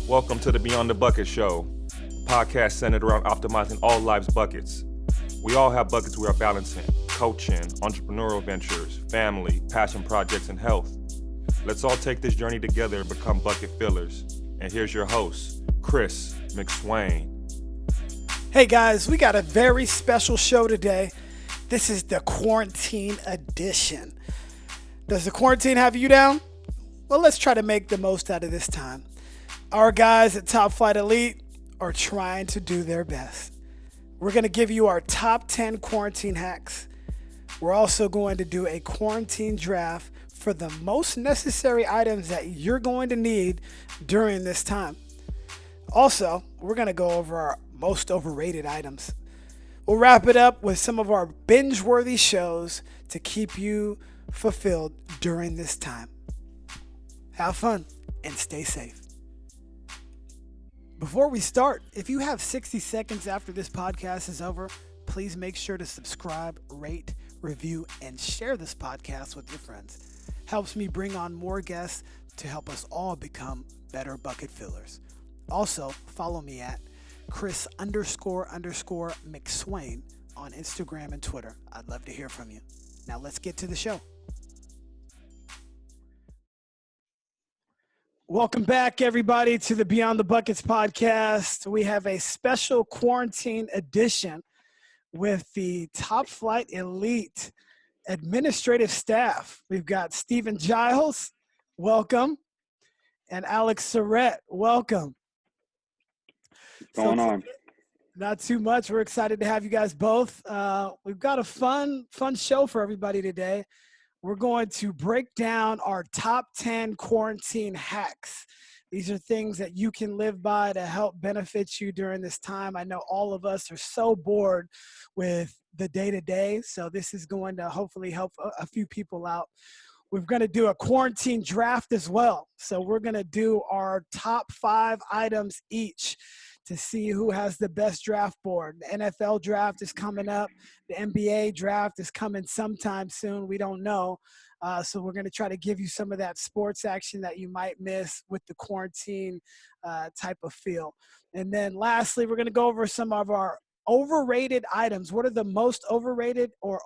Welcome to the Beyond the Bucket Show, a podcast centered around optimizing all life's buckets. We all have buckets we are balancing: coaching, entrepreneurial ventures, family, passion projects, and health. Let's all take this journey together and become bucket fillers. And here's your host, Chris McSwain. Hey guys, we got a very special show today. This is the quarantine edition. Does the quarantine have you down? Well, let's try to make the most out of this time. Our guys at Top Flight Elite are trying to do their best. We're going to give you our top 10 quarantine hacks. We're also going to do a quarantine draft for the most necessary items that you're going to need during this time. Also, we're going to go over our most overrated items. We'll wrap it up with some of our binge-worthy shows to keep you fulfilled during this time. Have fun and stay safe. Before we start, if you have 60 seconds after this podcast is over, please make sure to subscribe, rate, review, and share this podcast with your friends. Helps me bring on more guests to help us all become better bucket fillers. Also, follow me at Chris__McSwain on Instagram and Twitter. I'd love to hear from you. Now let's get to the show. Welcome back, everybody, to the Beyond the Buckets podcast. We have a special quarantine edition with the Top Flight Elite administrative staff. We've got Stephen Giles, welcome, and Alex Surrett, welcome. What's going on? Not too much. We're excited to have you guys both. We've got a fun show for everybody today. We're going to break down our top 10 quarantine hacks. These are things that you can live by to help benefit you during this time. I know all of us are so bored with the day-to-day, so this is going to hopefully help a few people out. We're going to do a quarantine draft as well. So we're going to do our top 5 items each to see who has the best draft board. The NFL draft is coming up. The NBA draft is coming sometime soon. We don't know. So we're going to try to give you some of that sports action that you might miss with the quarantine type of feel. And then lastly, we're going to go over some of our overrated items. What are the most overrated or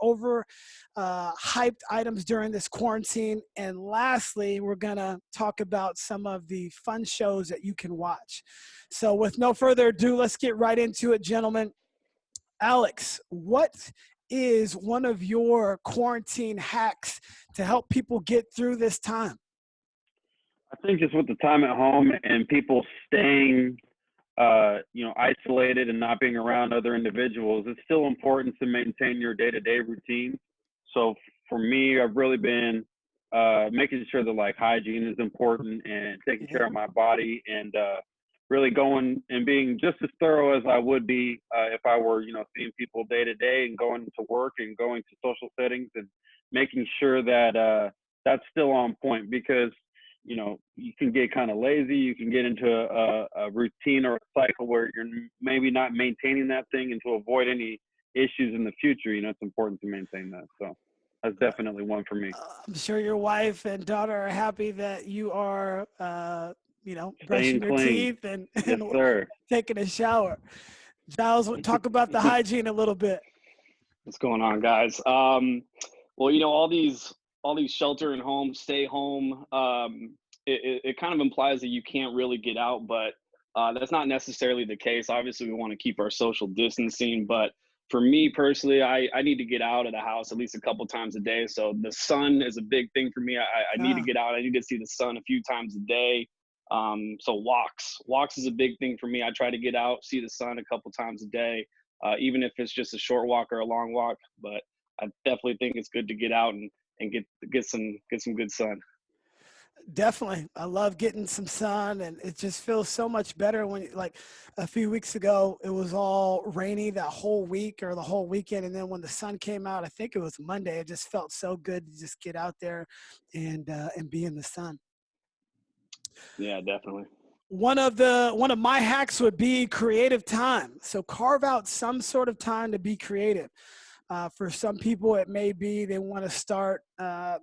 hyped items during this quarantine? And lastly, we're going to talk about some of the fun shows that you can watch. So with no further ado, let's get right into it, gentlemen. Alex, what is one of your quarantine hacks to help people get through this time? I think just with the time at home and people staying isolated and not being around other individuals, it's still important to maintain your day-to-day routine. So for me, I've really been making sure that like hygiene is important and taking care of my body and really going and being just as thorough as I would be if I were, seeing people day to day and going to work and going to social settings and making sure that that's still on point because you can get kind of lazy. You can get into a routine or a cycle where you're maybe not maintaining that thing, and to avoid any issues in the future, it's important to maintain that. So that's definitely one for me. I'm sure your wife and daughter are happy that you are, brushing your clean. teeth and Yes, sir. taking a shower. Giles, talk about the hygiene a little bit. What's going on, guys? All these shelter and home, stay home, it kind of implies that you can't really get out, but that's not necessarily the case. Obviously, we want to keep our social distancing, but for me personally, I need to get out of the house at least a couple times a day. So the sun is a big thing for me. I need to get out. I need to see the sun a few times a day. So walks is a big thing for me. I try to get out, see the sun a couple times a day, even if it's just a short walk or a long walk, but I definitely think it's good to get out and get some good sun. Definitely. I love getting some sun, and it just feels so much better when, like a few weeks ago, it was all rainy that whole week or the whole weekend. And then when the sun came out, I think it was Monday, it just felt so good to just get out there and be in the sun. Yeah, definitely. One of my hacks would be creative time. So carve out some sort of time to be creative. For some people, it may be they want to start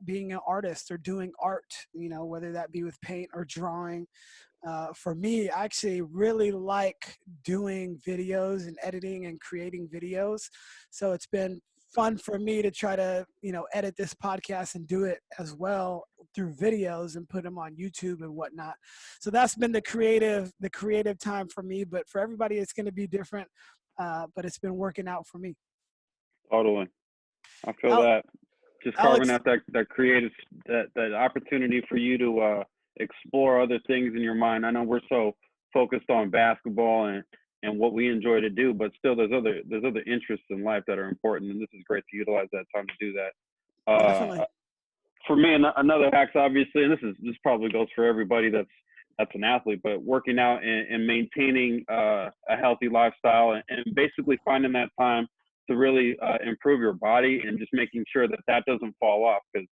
being an artist or doing art, whether that be with paint or drawing. For me, I actually really like doing videos and editing and creating videos. So it's been fun for me to try to, edit this podcast and do it as well through videos and put them on YouTube and whatnot. So that's been the creative time for me. But for everybody, it's going to be different. But it's been working out for me. Totally. I feel Al- that. Just carving out that creative, that opportunity for you to explore other things in your mind. I know we're so focused on basketball and what we enjoy to do, but still there's other interests in life that are important, and this is great to utilize that time to do that. Definitely. For me, another hack's obviously, and this probably goes for everybody that's an athlete, but working out and maintaining a healthy lifestyle and basically finding that time to really improve your body and just making sure that doesn't fall off, because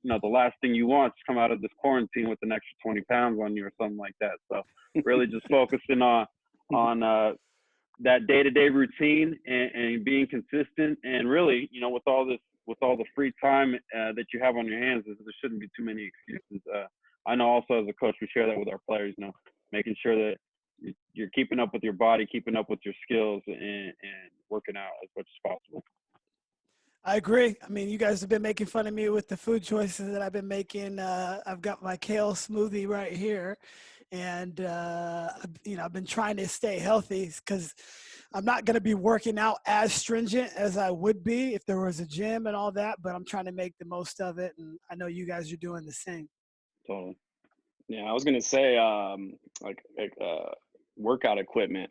the last thing you want is to come out of this quarantine with an extra 20 pounds on you or something like that. So really just focusing on that day-to-day routine and being consistent, and really, with all the free time that you have on your hands, there shouldn't be too many excuses. I know also as a coach, we share that with our players, making sure that you're keeping up with your body, keeping up with your skills, and working out as much as possible. I agree. I mean, you guys have been making fun of me with the food choices that I've been making. I've got my kale smoothie right here. And, I've been trying to stay healthy because I'm not going to be working out as stringent as I would be if there was a gym and all that, but I'm trying to make the most of it. And I know you guys are doing the same. Totally. Yeah, I was gonna say, workout equipment.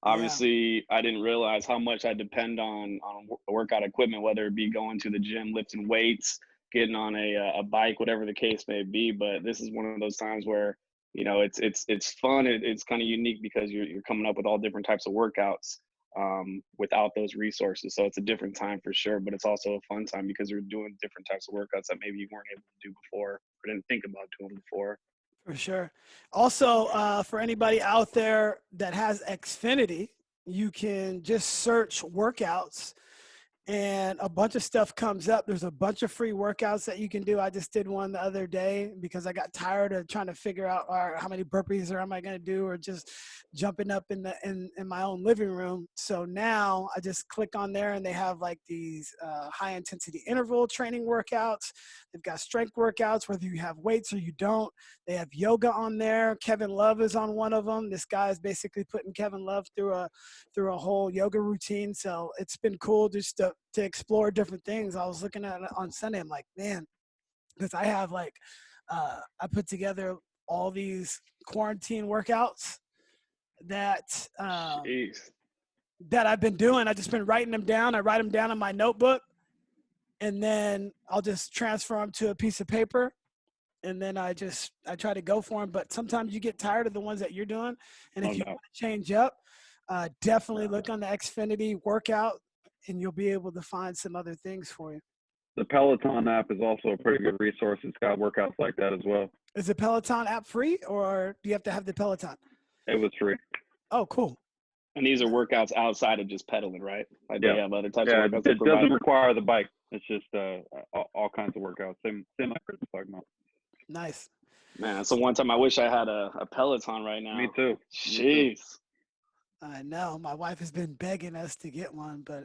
Obviously, I didn't realize how much I depend on workout equipment, whether it be going to the gym, lifting weights, getting on a bike, whatever the case may be. But this is one of those times where it's fun. It's kind of unique because you're coming up with all different types of workouts without those resources. So it's a different time for sure, but it's also a fun time because you're doing different types of workouts that maybe you weren't able to do before or didn't think about doing before. For sure. Also, for anybody out there that has Xfinity, you can just search workouts and a bunch of stuff comes up. There's a bunch of free workouts that you can do. I just did one the other day because I got tired of trying to figure out, all right, how many burpees am I going to do, or just jumping up in my own living room. So now I just click on there and they have like these high intensity interval training workouts. They've got strength workouts, whether you have weights or you don't. They have yoga on there. Kevin Love is on one of them. This guy is basically putting Kevin Love through a whole yoga routine. So it's been cool just to explore different things. I was looking at it on Sunday. I'm like, man, because I have I put together all these quarantine workouts that I've been doing. I've just been writing them down. I write them down in my notebook, and then I'll just transfer them to a piece of paper. And then I try to go for them. But sometimes you get tired of the ones that you're doing. And if you want to change up, definitely look on the Xfinity workout, and you'll be able to find some other things for you. The Peloton app is also a pretty good resource. It's got workouts like that as well. Is the Peloton app free, or do you have to have the Peloton? It was free. Oh, cool. And these are workouts outside of just pedaling, right? Like they have other types of workouts. It doesn't require the bike. It's just all kinds of workouts. Same like Chris was talking about. Nice. Man, that's the one time I wish I had a Peloton right now. Me too. Jeez. I know. My wife has been begging us to get one, but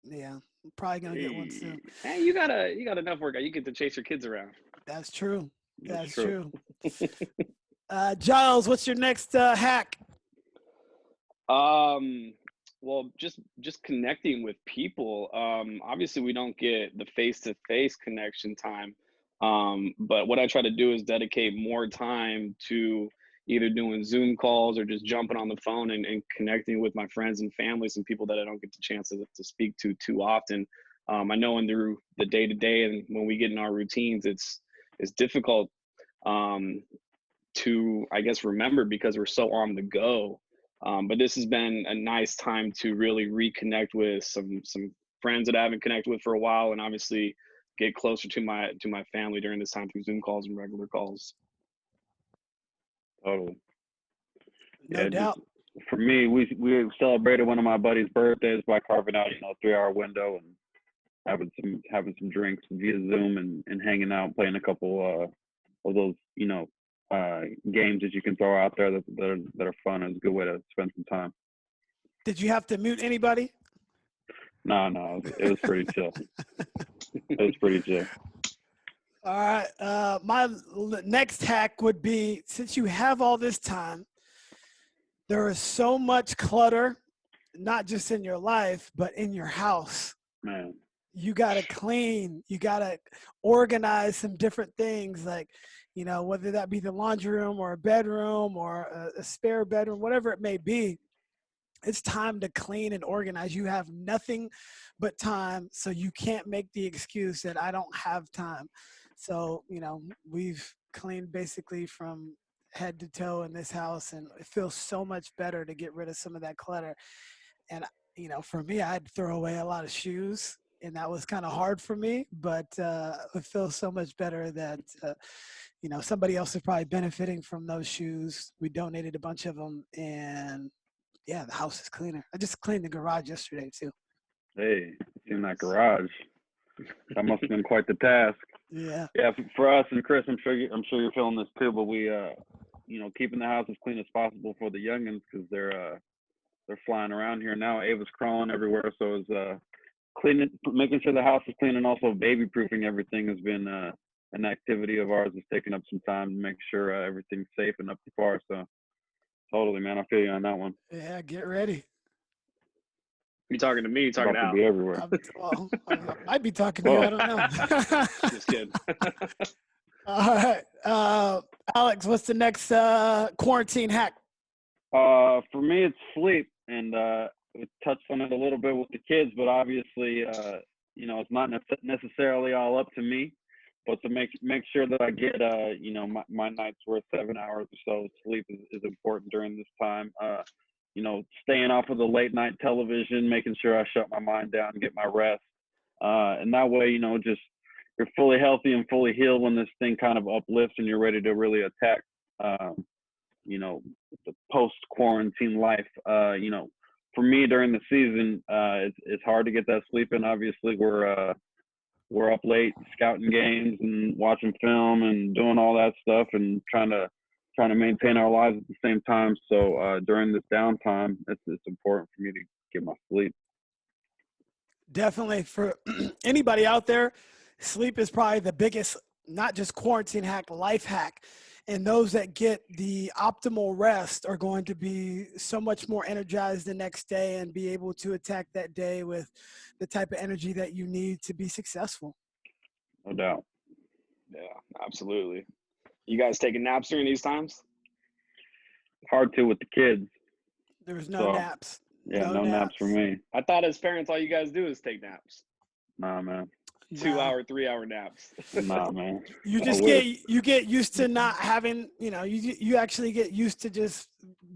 yeah, I'm probably gonna get one soon. Hey, you got enough workout. You get to chase your kids around. That's true. That's true. Giles, what's your next hack? Well, just connecting with people. Obviously we don't get the face-to-face connection time. But what I try to do is dedicate more time to either doing Zoom calls or just jumping on the phone and connecting with my friends and families and people that I don't get the chance to speak to too often. I know through the day-to-day and when we get in our routines, it's difficult to, I guess, remember because we're so on the go. But this has been a nice time to really reconnect with some friends that I haven't connected with for a while, and obviously get closer to my family during this time through Zoom calls and regular calls. Totally. No doubt. For me, we celebrated one of my buddy's birthdays by carving out a 3-hour window, and having some drinks via Zoom and hanging out, playing a couple of those games that you can throw out there that are fun. It's a good way to spend some time. Did you have to mute anybody? No, it was pretty chill. It was pretty chill. All right. My next hack would be, since you have all this time, there is so much clutter, not just in your life, but in your house. Man. You got to clean. You got to organize some different things, like, whether that be the laundry room or a bedroom or a spare bedroom, whatever it may be. It's time to clean and organize. You have nothing but time, so you can't make the excuse that I don't have time. So, we've cleaned basically from head to toe in this house, and it feels so much better to get rid of some of that clutter. And, for me, I had to throw away a lot of shoes, and that was kind of hard for me, but it feels so much better that, somebody else is probably benefiting from those shoes. We donated a bunch of them, and yeah, the house is cleaner. I just cleaned the garage yesterday too. Hey, in that garage, that must have been quite the task. Yeah. Yeah, for us and Chris, I'm sure you're feeling this too. But we, keeping the house as clean as possible for the youngins because they're flying around here now. Ava's crawling everywhere, so it's cleaning, making sure the house is clean, and also baby proofing everything has been an activity of ours. It's taking up some time to make sure everything's safe and up to par. So. Totally, man. I feel you on that one. Yeah, get ready. You talking to me? You talking about to be everywhere. I might be talking to you. I don't know. Just kidding. All right, Alex, what's the next quarantine hack? For me, it's sleep, and we touched on it a little bit with the kids, but obviously, it's not necessarily all up to me. But to make sure that I get, my nights worth 7 hours or so of sleep is important during this time. Staying off of the late night television, making sure I shut my mind down and get my rest. And that way, you're fully healthy and fully healed when this thing kind of uplifts and you're ready to really attack, the post-quarantine life. For me during the season, it's hard to get that sleep in. Obviously, we're up late scouting games and watching film and doing all that stuff and trying to maintain our lives at the same time. So during this downtime, it's important for me to get my sleep. Definitely, for anybody out there, sleep is probably the biggest, not just quarantine hack, life hack. And those that get the optimal rest are going to be so much more energized the next day and be able to attack that day with the type of energy that you need to be successful. No doubt. Yeah, absolutely. You guys taking naps during these times? Hard to with the kids. There's no naps. Yeah, no naps for me. I thought as parents, all you guys do is take naps. Nah, man. 2 hour, 3 hour naps. Nah, man. You just get used to not having, you actually get used to just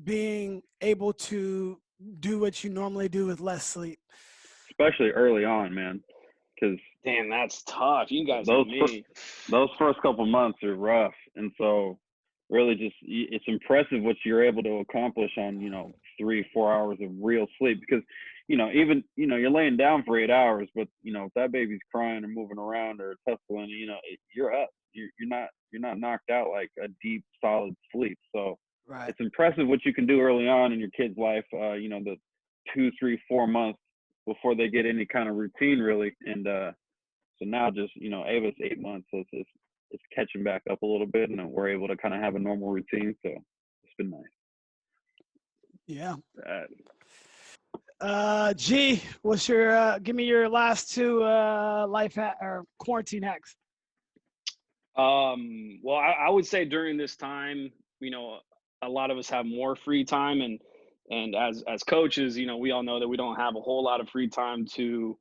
being able to do what you normally do with less sleep. Especially early on, man. Because damn, that's tough. You guys those first couple months are rough, and so really just it's impressive what you're able to accomplish on 3-4 hours of real sleep. Because even you're laying down for 8 hours, but if that baby's crying or moving around or tussling, you're up. You're not knocked out like a deep solid sleep. So right. It's impressive what you can do early on in your kid's life. The 2, 3, 4 months before they get any kind of routine really, and so now just Ava's 8 months, so it's catching back up a little bit, and we're able to kind of have a normal routine. So it's been nice. Yeah. G, what's your give me your last two life hack or quarantine hacks? Well, I would say during this time, a lot of us have more free time, and as coaches, we all know that we don't have a whole lot of free time to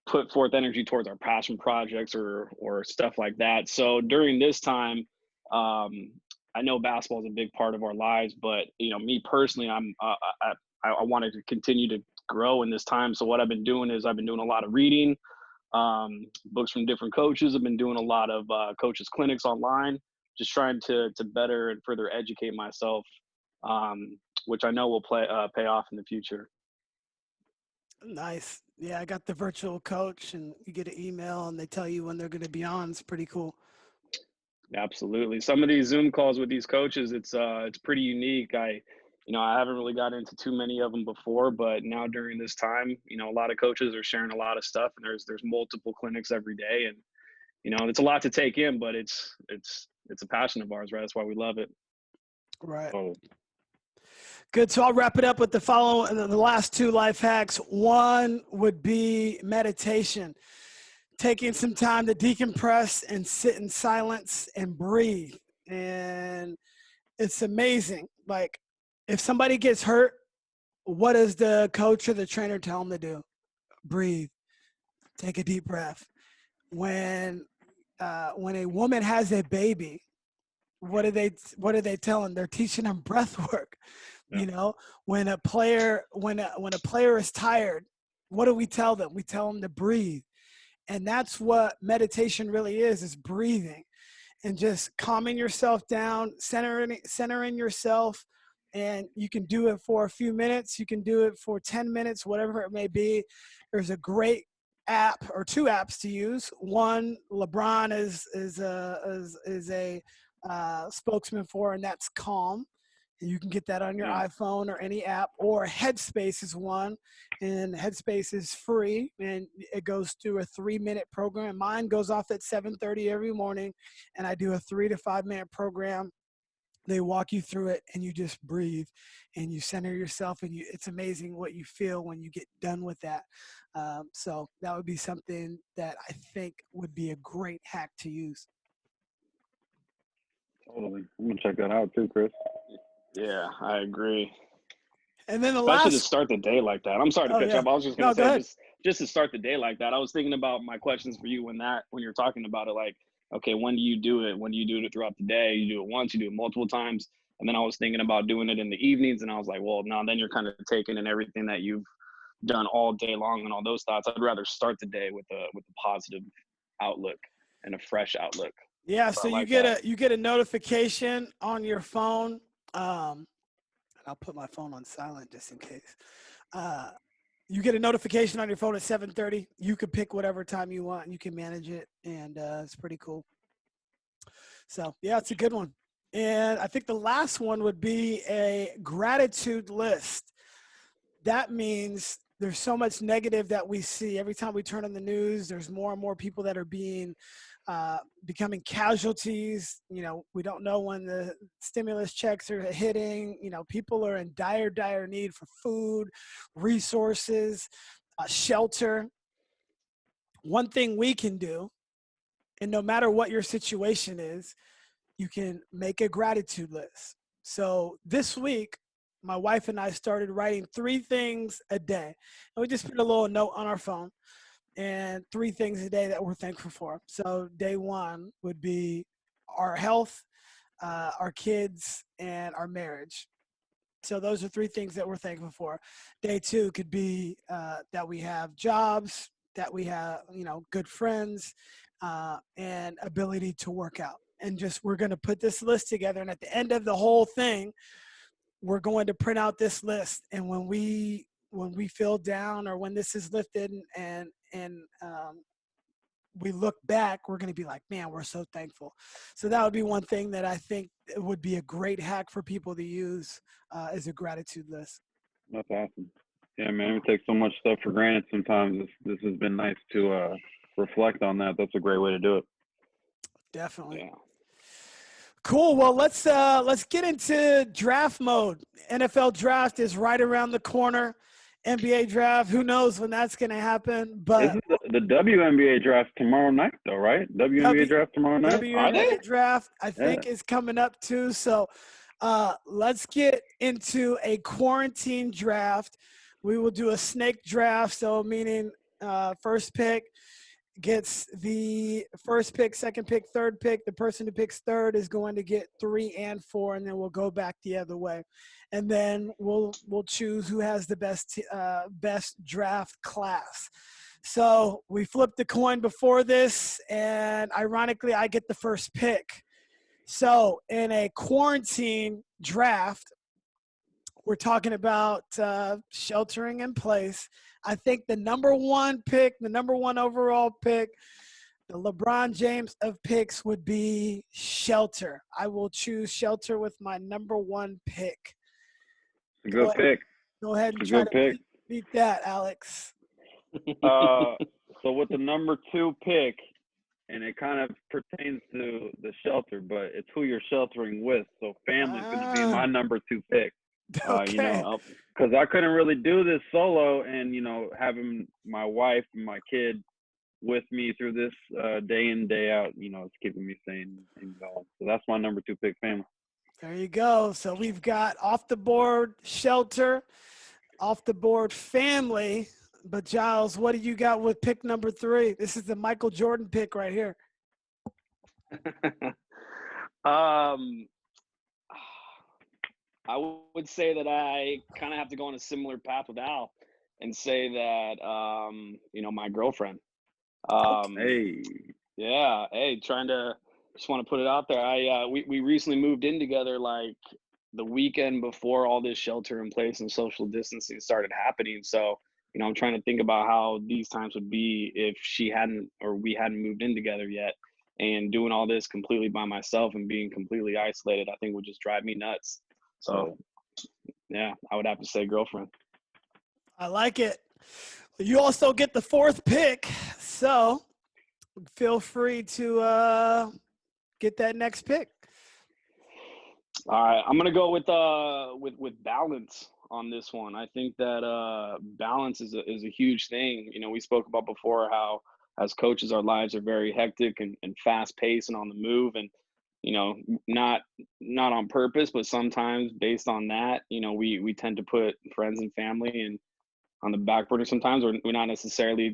put forth energy towards our passion projects or stuff like that. So during this time, I know basketball is a big part of our lives, but me personally, I wanted to continue to grow in this time. So what I've been doing is I've been doing a lot of reading, books from different coaches. I've been doing a lot of coaches clinics online, just trying to better and further educate myself, which I know will pay off in the future. Nice. Yeah, I got the virtual coach, and you get an email, and they tell you when they're going to be on. It's pretty cool. Absolutely. Some of these Zoom calls with these coaches, it's pretty unique. I haven't really got into too many of them before, but now during this time, a lot of coaches are sharing a lot of stuff, and there's multiple clinics every day, and it's a lot to take in, but it's a passion of ours, right? That's why we love it. Right. Oh, Good. So I'll wrap it up with the last two life hacks. One would be meditation, taking some time to decompress and sit in silence and breathe. And it's amazing. Like, if somebody gets hurt, what does the coach or the trainer tell them to do? Breathe. Take a deep breath. When a woman has a baby, what are they telling? They're teaching them breath work. yeah. When a player is tired, what do we tell them? We tell them to breathe. And that's what meditation really is breathing and just calming yourself down, centering yourself. And you can do it for a few minutes. You can do it for 10 minutes, whatever it may be. There's a great app or two apps to use. One, LeBron is a spokesman for, and that's Calm. And you can get that on your Yeah. iPhone or any app. Or Headspace is one, and Headspace is free, and it goes through a 3-minute program. Mine goes off at 7:30 every morning, and I do a 3 to 5 minute program. They walk you through it, and you just breathe, and you center yourself, and it's amazing what you feel when you get done with that. So that would be something that I think would be a great hack to use. Totally. I'm gonna check that out too, Chris. Yeah, I agree. And then the Especially to last, start the day like that. I'm sorry to oh cut you yeah, off. I was just no, gonna go say ahead. just to start the day like that. I was thinking about my questions for you when you're talking about it, like, okay, when do you do it? When do you do it throughout the day? You do it once, you do it multiple times. And then I was thinking about doing it in the evenings, and I was like, well, no, then you're kind of taking in everything that you've done all day long and all those thoughts. I'd rather start the day with a positive outlook and a fresh outlook. Yeah, So so I like that. you get a notification on your phone. And I'll put my phone on silent just in case. You get a notification on your phone at 7:30. You can pick whatever time you want. And you can manage it, and it's pretty cool. So yeah, it's a good one. And I think the last one would be a gratitude list. That means there's so much negative that we see every time we turn on the news. There's more and more people that are becoming casualties. We don't know when the stimulus checks are hitting. People are in dire need for food, resources, shelter. One thing we can do, and no matter what your situation is, you can make a gratitude list. So this week, my wife and I started writing 3 things a day. And we just put a little note on our phone, and 3 things a day that we're thankful for. So day 1 would be our health, our kids, and our marriage. So those are 3 things that we're thankful for. Day 2 could be that we have jobs, that we have, good friends, and ability to work out. And we're going to put this list together. And at the end of the whole thing, we're going to print out this list. And when we feel down, or when this is lifted and we look back, we're going to be like, man, we're so thankful. So that would be one thing that I think would be a great hack for people to use as a gratitude list. That's awesome. Yeah, man, we take so much stuff for granted sometimes. This has been nice to reflect on that. That's a great way to do it. Definitely. Yeah. Cool. Well, let's get into draft mode. NFL draft is right around the corner. NBA draft, who knows when that's going to happen? But Isn't the WNBA draft tomorrow night, though, right? WNBA draft tomorrow night? Are they? WNBA draft, I think, is coming up too. So let's get into a quarantine draft. We will do a snake draft, so meaning first pick gets the first pick, second pick, third pick. The person who picks third is going to get 3 and 4, and then we'll go back the other way. And then we'll choose who has the best draft class. So we flipped the coin before this, and ironically, I get the first pick. So in a quarantine draft, we're talking about sheltering in place. I think the number one pick, the number one overall pick, the LeBron James of picks would be shelter. I will choose shelter with my number one pick. It's a good pick. Go ahead and It's a try good to pick. beat that, Alex. So with the number 2 pick, and it kind of pertains to the shelter, but it's who you're sheltering with. So family's going to be my number 2 pick. Okay. You know, because I couldn't really do this solo, and you know, having my wife and my kid with me through this day in day out, you know, it's keeping me sane and going. So that's my number 2 pick, family. There you go. So we've got off the board shelter, off the board family. But Giles, what do you got with pick number 3? This is the Michael Jordan pick right here. I would say that I kind of have to go on a similar path with Al and say that, you know, my girlfriend. Hey. Yeah. Hey, just want to put it out there. We recently moved in together like the weekend before all this shelter in place and social distancing started happening. So, you know, I'm trying to think about how these times would be if she hadn't or we hadn't moved in together yet. And doing all this completely by myself and being completely isolated, I think would just drive me nuts. So, yeah, I would have to say girlfriend. I like it. You also get the 4th pick, so feel free to get that next pick. All right, I'm gonna go with balance on this one. I think that balance is a huge thing. You know, we spoke about before how as coaches our lives are very hectic and fast paced and on the move, and you know, not on purpose, but sometimes based on that, you know, we tend to put friends and family and on the back burner sometimes, or we're not necessarily,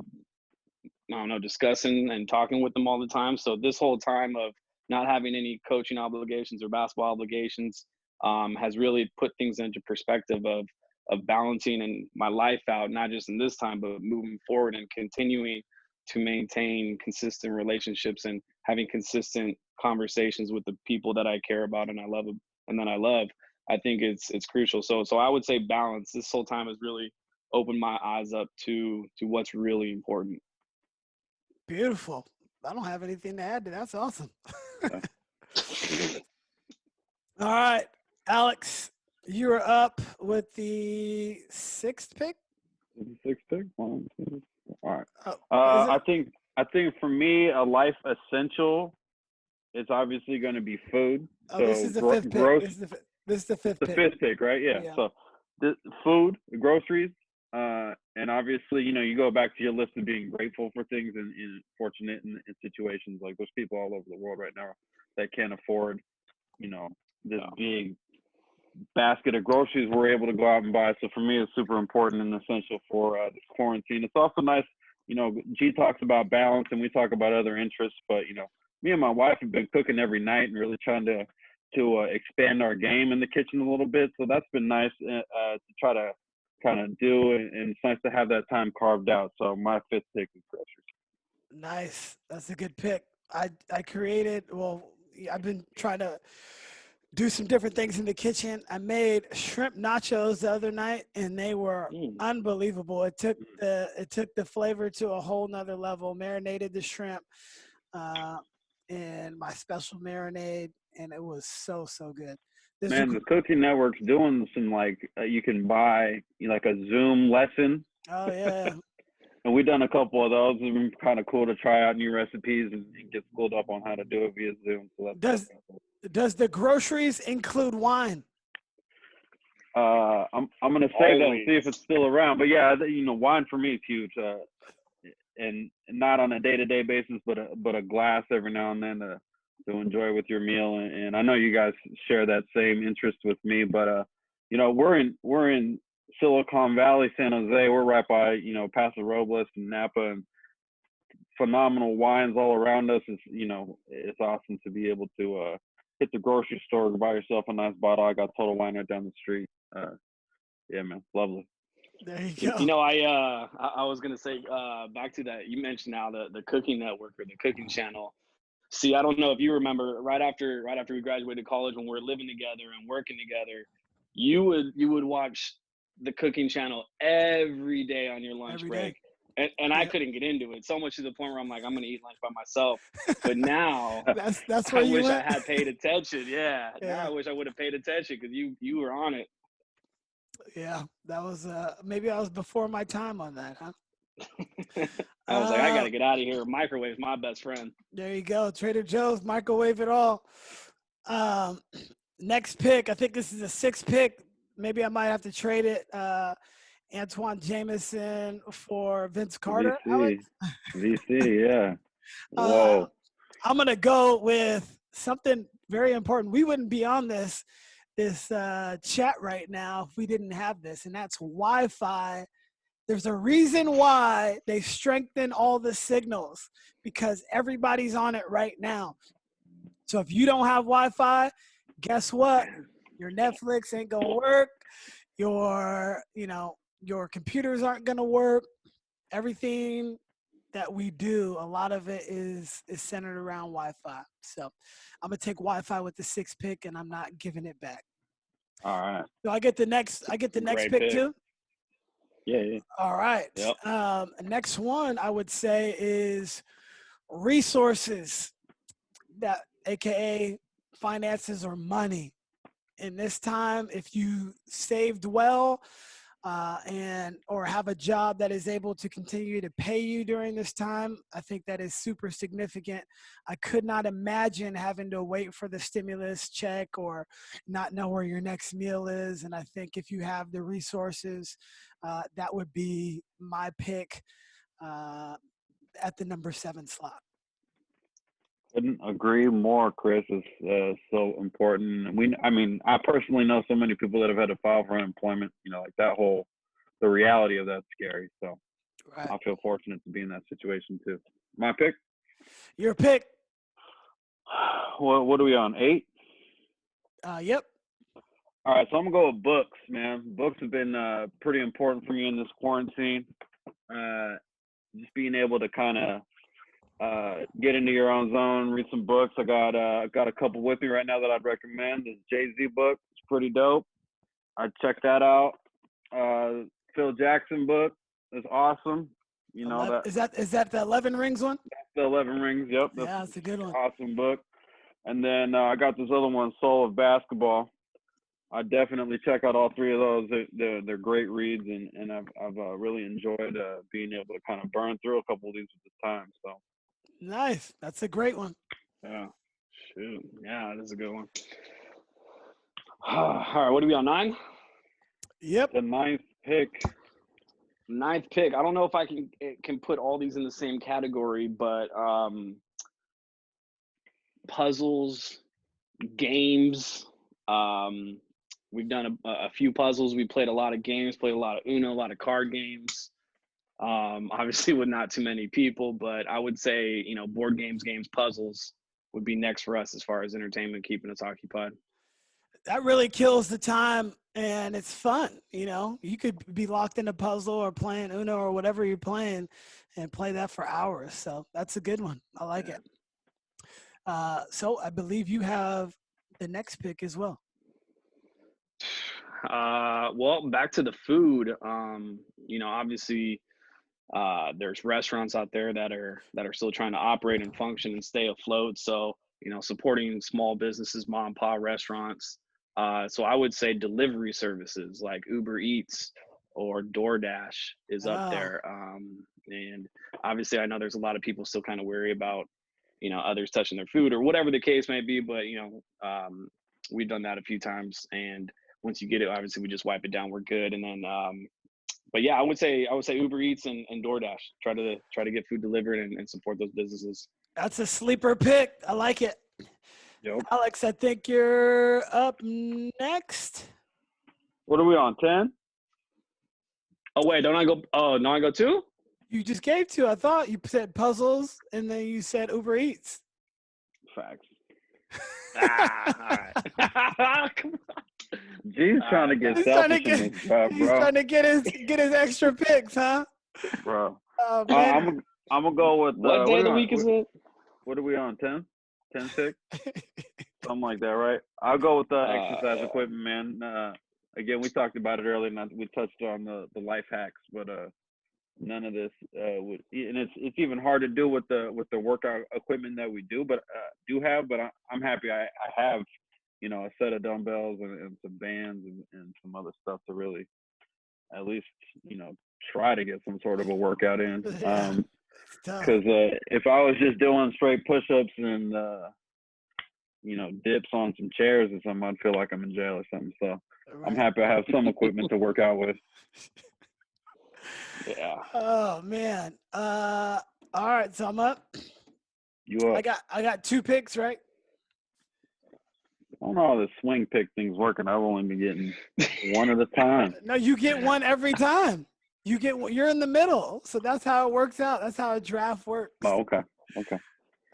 I don't know, discussing and talking with them all the time. So this whole time of not having any coaching obligations or basketball obligations has really put things into perspective of balancing and my life out, not just in this time, but moving forward and continuing to maintain consistent relationships and having consistent conversations with the people that I care about and I love and that I love. I think it's crucial. So I would say balance. This whole time has really opened my eyes up to what's really important. Beautiful. I don't have anything to add to that. That's awesome. All right, Alex, you're up with the 6th pick. 6th pick. All right. Oh, I think for me, a life essential is obviously going to be food. oh, So this is the 5th pick. This is the 5th the pick. 5th pick, right? Yeah. So food, groceries, and obviously, you know, you go back to your list of being grateful for things and fortunate in situations. Like there's people all over the world right now that can't afford, you know, this big basket of groceries we're able to go out and buy. So for me, it's super important and essential for this quarantine. It's also nice, you know, G talks about balance and we talk about other interests, but, you know, me and my wife have been cooking every night and really trying to expand our game in the kitchen a little bit. So that's been nice to try to kind of do, and it's nice to have that time carved out. So my 5th pick is groceries. Nice. That's a good pick. I've been trying to do some different things in the kitchen. I made shrimp nachos the other night and they were unbelievable. It took the flavor to a whole nother level. Marinated the shrimp in my special marinade and it was so good. The Cooking Network's doing some you can buy like a Zoom lesson. Oh yeah. And we've done a couple of those. It's been kind of cool to try out new recipes and get schooled up on how to do it via Zoom. So does the groceries include wine? I'm gonna say that and see if it's still around. But yeah, you know, wine for me is huge. And not on a day-to-day basis, but a glass every now and then to enjoy with your meal. And I know you guys share that same interest with me. But you know, we're in Silicon Valley, San Jose. We're right by, you know, Paso Robles and Napa, and phenomenal wines all around us. Is, you know, it's awesome to be able to hit the grocery store, buy yourself a nice bottle. I got Total Wine right down the street. Yeah, man, lovely. There you go. You know, I was gonna say back to that. You mentioned now the Cooking Network or the cooking channel. See, I don't know if you remember right after we graduated college when we were living together and working together. you would watch the cooking channel every day on your lunch Every break. day. And I Yep. couldn't get into it, so much to the point where I'm like, I'm gonna eat lunch by myself. But now That's I where you wish I went. had paid attention. Yeah. Now I Yeah. wish I would have paid attention because you were on it. Yeah, that was maybe I was before my time on that, huh? I was like, I Uh, gotta get out of here. Microwave's my best friend. there you go. Trader Joe's, microwave it all. Um, next pick, I think this is a 6th pick. Maybe I might have to trade it. Antoine Jameson for Vince Carter, Alex. VC, yeah. Uh, Whoa. I'm gonna go with something very important. We wouldn't be on this chat right now if we didn't have this, and that's Wi-Fi. There's a reason why they strengthen all the signals because everybody's on it right now. So if you don't have Wi-Fi, guess what? Your Netflix ain't gonna work. Your computers aren't gonna work. Everything that we do, a lot of it is centered around Wi-Fi. So I'm gonna take Wi-Fi with the 6th pick, and I'm not giving it back. All right. So I get the next Great pick pick. too. Yeah. All right. Yep. Next one I would say is resources, that AKA finances or money. In this time, if you saved well or have a job that is able to continue to pay you during this time, I think that is super significant. I could not imagine having to wait for the stimulus check or not know where your next meal is. And I think if you have the resources, that would be my pick at the number 7 slot. Couldn't agree more, Chris. Is so important. I personally know so many people that have had to file for unemployment. Like the reality of that's scary. So Right. I feel fortunate to be in that situation too. My pick. Your pick. What are we on? 8? Yep. All right, so I'm gonna go with books, man. Books have been pretty important for me in this quarantine. Just being able to kind of get into your own zone, read some books. I got a couple with me right now that I'd recommend. This Jay-Z book, it's pretty dope. I'd check that out. Phil Jackson book is awesome. Is that the 11 Rings one? The 11 Rings. Yep, That's a good one. Awesome book. And then I got this other one, Soul of Basketball. I definitely check out all 3 of those. They're great reads, and I've really enjoyed being able to kind of burn through a couple of these at the time. So. Nice. That's a great one. Yeah. Shoot. Yeah, that's a good one. All right, what are we on, 9? Yep. The 9th pick. 9th pick. I don't know if I can put all these in the same category, but puzzles, games. We've done a few puzzles. We played a lot of games, played a lot of Uno, a lot of card games. Obviously with not too many people, but I would say, board games, puzzles would be next for us as far as entertainment, keeping us occupied. That really kills the time, and it's fun. You could be locked in a puzzle or playing Uno or whatever you're playing and play that for hours. So that's a good one. I like it. So I believe you have the next pick as well. Well, back to the food. Obviously, there's restaurants out there that are still trying to operate and function and stay afloat. So, supporting small businesses, mom and pop restaurants. So I would say delivery services like Uber Eats or DoorDash is up there. And obviously I know there's a lot of people still kind of worry about, others touching their food or whatever the case may be, but we've done that a few times, and once you get it, obviously we just wipe it down, we're good. And then but yeah, I would say Uber Eats and DoorDash. Try to get food delivered and support those businesses. That's a sleeper pick. I like it. Yep. Alex, I think you're up next. What are we on? 10? Oh wait, don't I go? Oh no, I go 2. You just gave 2. I thought you said puzzles and then you said Uber Eats. Facts. All right. Come on. G's trying to get selfish in this job, bro. He's trying to get his extra picks, huh? Bro. Man. I'm gonna go with what day of the week is it? What are we on? 10? 10-6? Something like that, right? I'll go with the exercise equipment, man. again, we talked about it earlier, and we touched on the life hacks, but none of this would, and it's even hard to do with the workout equipment that we do, but I'm happy I have, you know, a set of dumbbells and some bands and some other stuff to really at least, you know, try to get some sort of a workout in. Because if I was just doing straight push-ups and you know, dips on some chairs or something, I'd feel like I'm in jail or something. So right. I'm happy I have some equipment to work out with. Yeah. Oh man. All right, so I'm up. You up? I got 2 picks, right? I don't know how the swing pick thing's working. I've only been getting one at a time. No, you get one every time. You're in the middle, so that's how it works out. That's how a draft works. Oh, okay.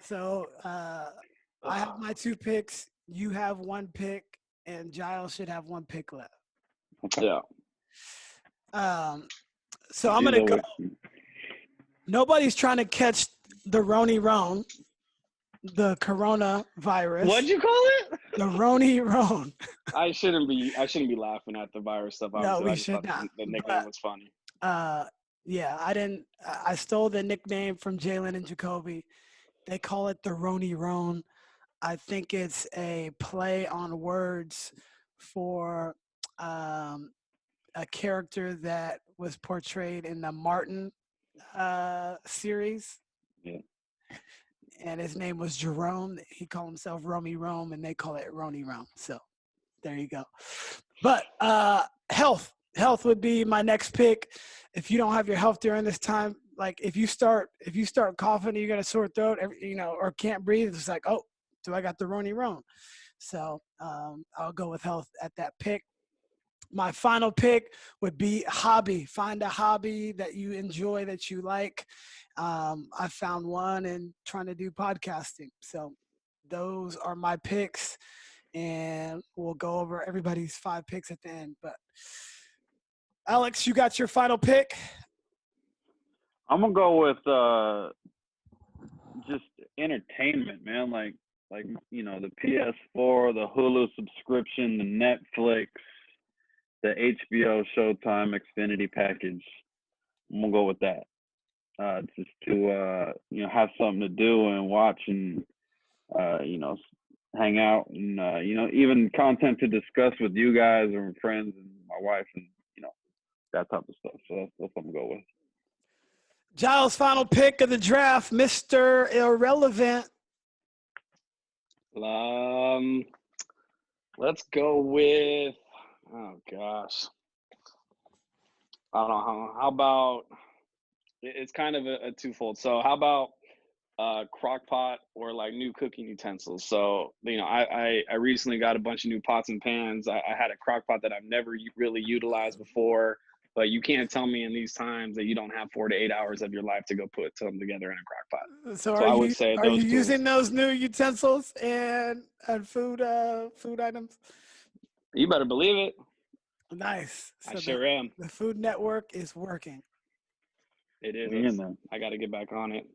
So I have my 2 picks. You have 1 pick, and Giles should have 1 pick left. Okay. Yeah. So I'm gonna go. Nobody's trying to catch the Roni-Ron, the coronavirus. What'd you call it? The Roni-Ron. I shouldn't be laughing at the virus stuff. No, we should not. The nickname was funny. Yeah, I stole the nickname from Jalen and Jacoby. They call it the Roni-Ron. I think it's a play on words for a character that was portrayed in the Martin series. Yeah. And his name was Jerome. He called himself Romy Rome, and they call it Roni Rome. So there you go. But health would be my next pick. If you don't have your health during this time, like if you start coughing and you got a sore throat, you know, or can't breathe, it's like, oh, do I got the Roni Rome? So I'll go with health at that pick. My final pick would be hobby. Find a hobby that you enjoy, that you like. I found one in trying to do podcasting. So those are my picks, and we'll go over everybody's 5 picks at the end. But Alex, you got your final pick? I'm gonna go with just entertainment, man. Like you know, the PS4, the Hulu subscription, the Netflix, the HBO Showtime Xfinity package. I'm gonna go with that. Just to you know, have something to do and watch and you know, hang out and you know, even content to discuss with you guys or friends and my wife and, you know, that type of stuff. So that's what I'm gonna go with. Giles' final pick of the draft, Mr. Irrelevant. Let's go with, oh gosh, I don't know. How about, it's kind of a twofold. So how about crock pot or like new cooking utensils? So, you know, I recently got a bunch of new pots and pans. I had a crock pot that I've never really utilized before, but you can't tell me in these times that you don't have 4 to 8 hours of your life to go put them together in a crock pot. So I would say are you using those new utensils and food items? You better believe it. Nice. So I sure am. The Food Network is working. It is. I got to get back on it.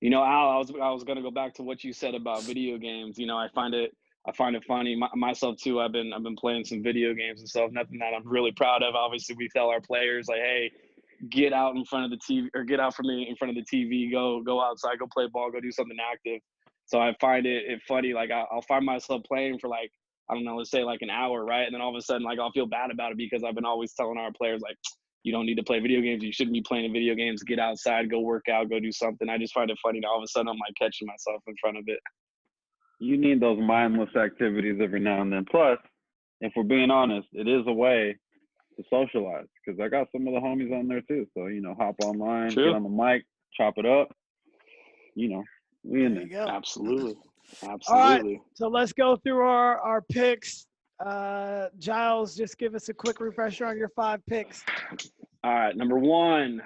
You know, Al, I was gonna go back to what you said about video games. You know, I find it funny. Myself too. I've been playing some video games and stuff. Nothing that I'm really proud of. Obviously, we tell our players like, hey, get out in front of the TV or get out from in front of the TV. Go outside. Go play ball. Go do something active. So I find it funny. Like I'll find myself playing for like, I don't know, let's say like an hour, right? And then all of a sudden, like I'll feel bad about it because I've been always telling our players like, you don't need to play video games. You shouldn't be playing video games. Get outside, go work out, go do something. I just find it funny that all of a sudden I'm like catching myself in front of it. You need those mindless activities every now and then. Plus, if we're being honest, it is a way to socialize because I got some of the homies on there too. So, you know, hop online, Get on the mic, chop it up. You know, we in there. Absolutely. All right, so let's go through our picks. Giles, just give us a quick refresher on your 5 picks. All right, number 1,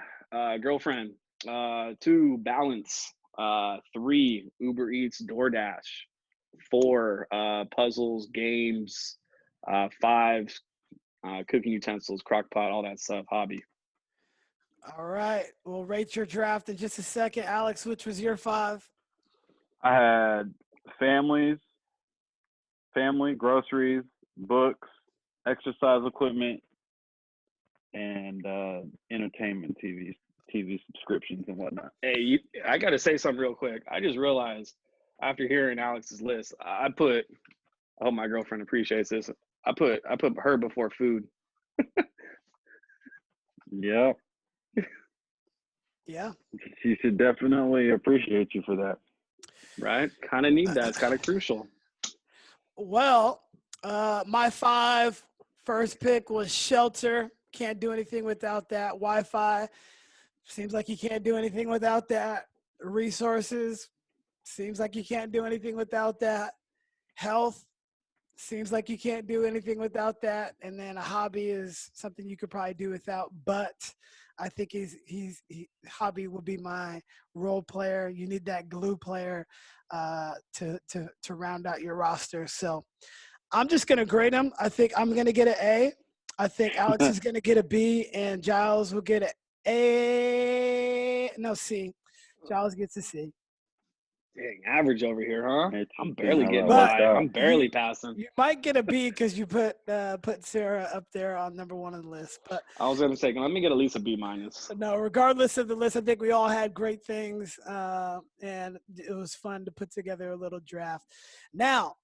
girlfriend. 2, balance. 3, Uber Eats, DoorDash. 4, puzzles, games. 5, cooking utensils, crock pot, all that stuff, hobby. All right, we'll rate your draft in just a second. Alex, which was your 5? I had family, groceries, books, exercise equipment, and entertainment TV subscriptions and whatnot. Hey, I got to say something real quick. I just realized after hearing Alex's list, I hope my girlfriend appreciates this. I put her before food. Yep. Yeah. She should definitely appreciate you for that. Right? Kind of need that. It's kind of crucial. Well, my first pick was shelter. Can't do anything without that. Wi-Fi. Seems like you can't do anything without that. Resources. Seems like you can't do anything without that. Health. Seems like you can't do anything without that. And then a hobby is something you could probably do without, but I think hobby would be my role player. You need that glue player to round out your roster. So I'm just going to grade them. I think I'm going to get an A. I think Alex is going to get a B, and Giles will get C. Giles gets a C. Dang, average over here, huh? I'm barely Interesting. getting But by. I'm barely passing. You might get a B because you put Sarah up there on number one on the list. But I was gonna say, let me get at least a B-. No, regardless of the list, I think we all had great things, and it was fun to put together a little draft. Now,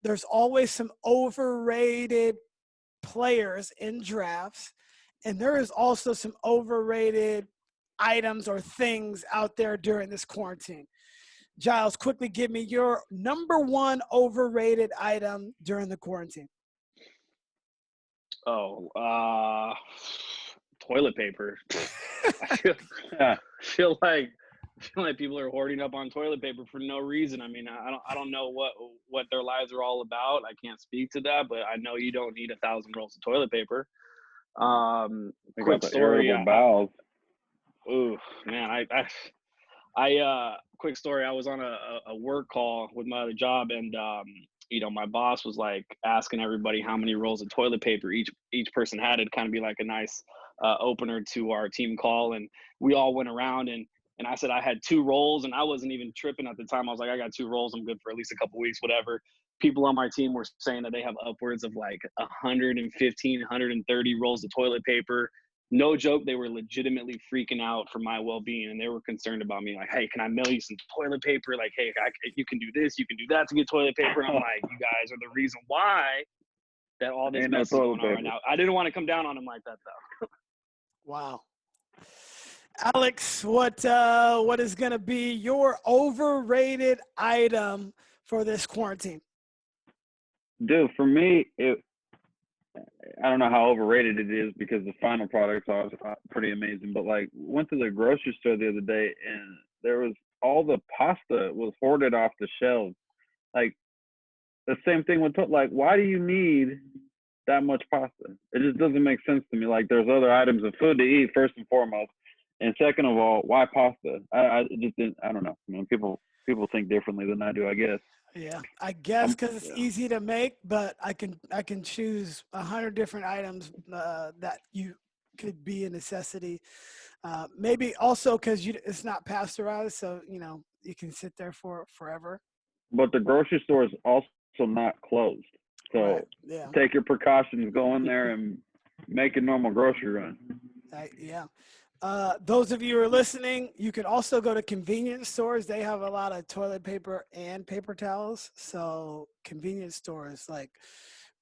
there's always some overrated players in drafts, and there is also some overrated items or things out there during this quarantine. Giles, quickly give me your number one overrated item during the quarantine. Oh, toilet paper. I feel like people are hoarding up on toilet paper for no reason. I mean, I don't know what their lives are all about. I can't speak to that, but I know you don't need 1,000 rolls of toilet paper. Quick story. Bowels. Ooh, man, quick story. I was on a work call with my other job, and my boss was like asking everybody how many rolls of toilet paper each person had. It'd kind of be like a nice opener to our team call, and we all went around, and I said I had 2 rolls, and I wasn't even tripping at the time. I was like, I got 2 rolls. I'm good for at least a couple weeks, whatever. People on my team were saying that they have upwards of like 115, 130 rolls of toilet paper. No joke, they were legitimately freaking out for my well-being, and they were concerned about me. Like, hey, can I mail you some toilet paper? Like, hey, you can do this, you can do that to get toilet paper. And I'm like, you guys are the reason why that all this mess is going on right now. I didn't want to come down on them like that, though. Wow. Alex, what is going to be your overrated item for this quarantine? Dude, for me, I don't know how overrated it is because the final products are pretty amazing. But like, went to the grocery store the other day and there was all the pasta was hoarded off the shelves. Like the same thing with like, why do you need that much pasta? It just doesn't make sense to me. Like there's other items of food to eat first and foremost, and second of all, why pasta? I just didn't. I don't know. I mean, people think differently than I do, I guess. Yeah, I guess because it's easy to make, but I can choose 100 different items that you could be a necessity. Maybe also because it's not pasteurized, so you can sit there for forever. But the grocery store is also not closed, so right. Yeah. Take your precautions. Go in there and make a normal grocery run. Yeah. Those of you who are listening, you can also go to convenience stores. They have a lot of toilet paper and paper towels. So convenience stores like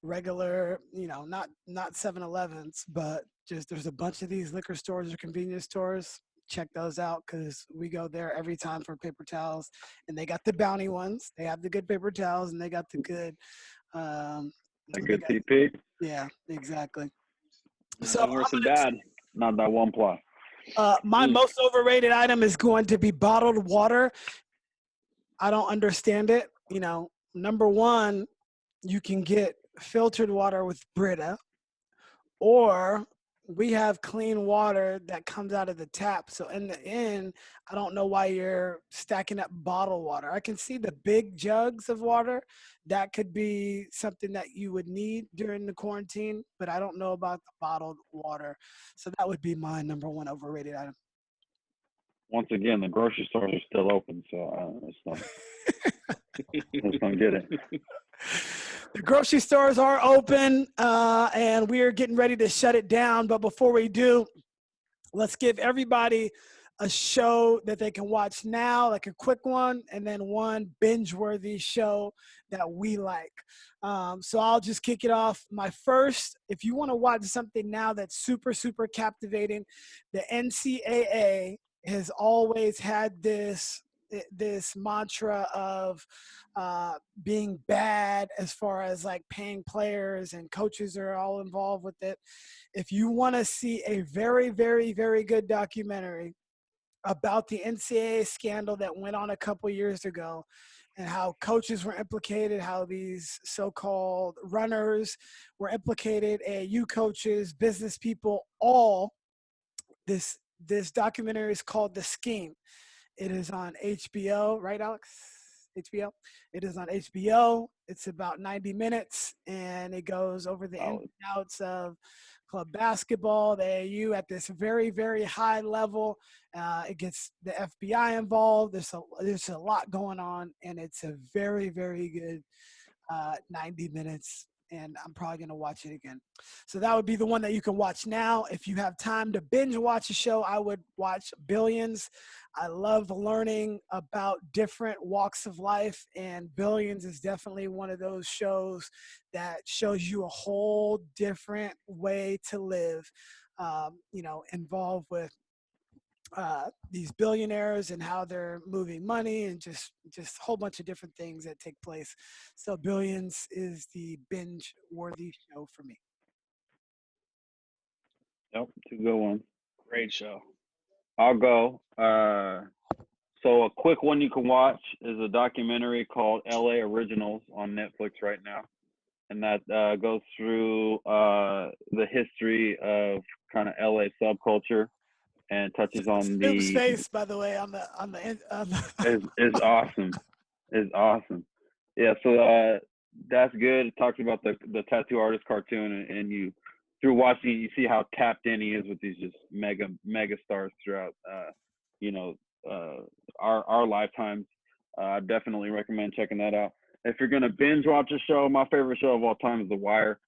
regular, not 7-Elevens, but just there's a bunch of these liquor stores or convenience stores. Check those out because we go there every time for paper towels. And they got the bounty ones. They have the good paper towels and they got the good. A good TP. Yeah, exactly. So worse than bad. Not that one plus. My most overrated item is going to be bottled water. I don't understand it. Number one, you can get filtered water with Brita, or we have clean water that comes out of the tap. So in the end, I don't know why you're stacking up bottled water. I can see the big jugs of water. That could be something that you would need during the quarantine, but I don't know about the bottled water. So that would be my number one overrated item. Once again, the grocery stores are still open, so let's not get it. The grocery stores are open, and we are getting ready to shut it down. But before we do, let's give everybody a show that they can watch now, like a quick one, and then one binge-worthy show that we like. So I'll just kick it off. My first, if you want to watch something now that's super, super captivating, the NCAA has always had this mantra of being bad as far as like paying players, and coaches are all involved with it. If you want to see a very, very, very good documentary about the NCAA scandal that went on a couple years ago and how coaches were implicated, how these so-called runners were implicated, AAU coaches, business people, all, this documentary is called The Scheme. It is on HBO, right, Alex? HBO. It is on HBO. It's about 90 minutes, and it goes over the ins and outs of club basketball, the AAU at this very, very high level. It gets the FBI involved. There's a lot going on, and it's a very, very good 90 minutes. And I'm probably going to watch it again. So that would be the one that you can watch now. If you have time to binge watch a show, I would watch Billions. I love learning about different walks of life, and Billions is definitely one of those shows that shows you a whole different way to live, involved with these billionaires and how they're moving money, and just a whole bunch of different things that take place. So Billions is the binge worthy show for me. Yep, it's a good one. Great show. I'll go. So a quick one you can watch is a documentary called LA Originals on Netflix right now. And that goes through the history of kind of LA subculture and touches on Snoop's the face, by the way, on the is awesome. Is awesome. Yeah, so that's good. It talks about the tattoo artist cartoon, and you, through watching it, you see how tapped in he is with these just mega stars throughout our lifetimes. I definitely recommend checking that out. If you're gonna binge watch a show, my favorite show of all time is The Wire.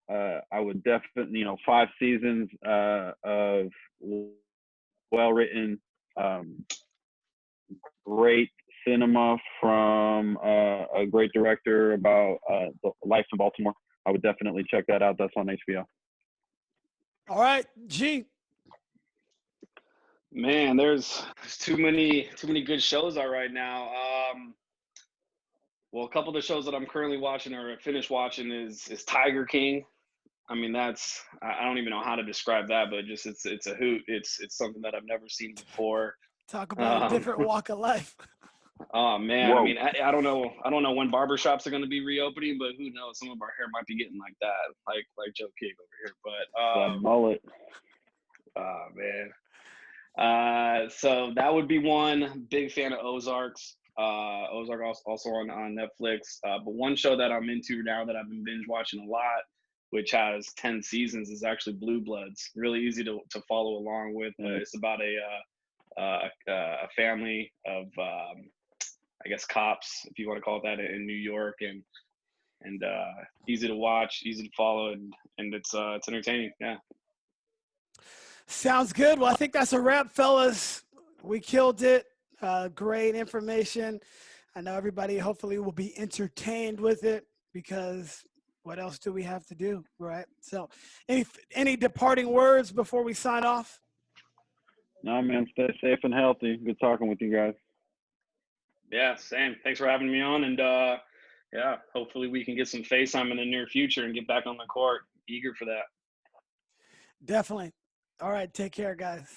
I would definitely, 5 seasons of well-written, great cinema from a great director about the life in Baltimore. I would definitely check that out. That's on HBO. All right, G. Man, there's too many good shows out right now. Well, a couple of the shows that I'm currently watching or finished watching is Tiger King. I mean, I don't even know how to describe that, but just it's a hoot. It's something that I've never seen before. Talk about a different walk of life. Oh man, Whoa. I mean, I don't know when barbershops are going to be reopening, but who knows? Some of our hair might be getting like that, like Joe King over here. But The mullet. oh man. So that would be one. Big fan of Ozarks. Ozark also on Netflix. But one show that I'm into now that I've been binge watching a lot, which has 10 seasons, is actually Blue Bloods. Really easy to follow along with. It's about a family of I guess cops, if you want to call it that, in New York, and easy to watch, easy to follow, and it's entertaining. Yeah. Sounds good. Well, I think that's a wrap, fellas. We killed it. Great information. I know everybody hopefully will be entertained with it, because what else do we have to do, right? So any departing words before we sign off? No, man, stay safe and healthy. Good talking with you guys. Yeah, same. Thanks for having me on, and yeah, hopefully we can get some FaceTime in the near future and get back on the court. Eager for that. Definitely. All right, take care, guys.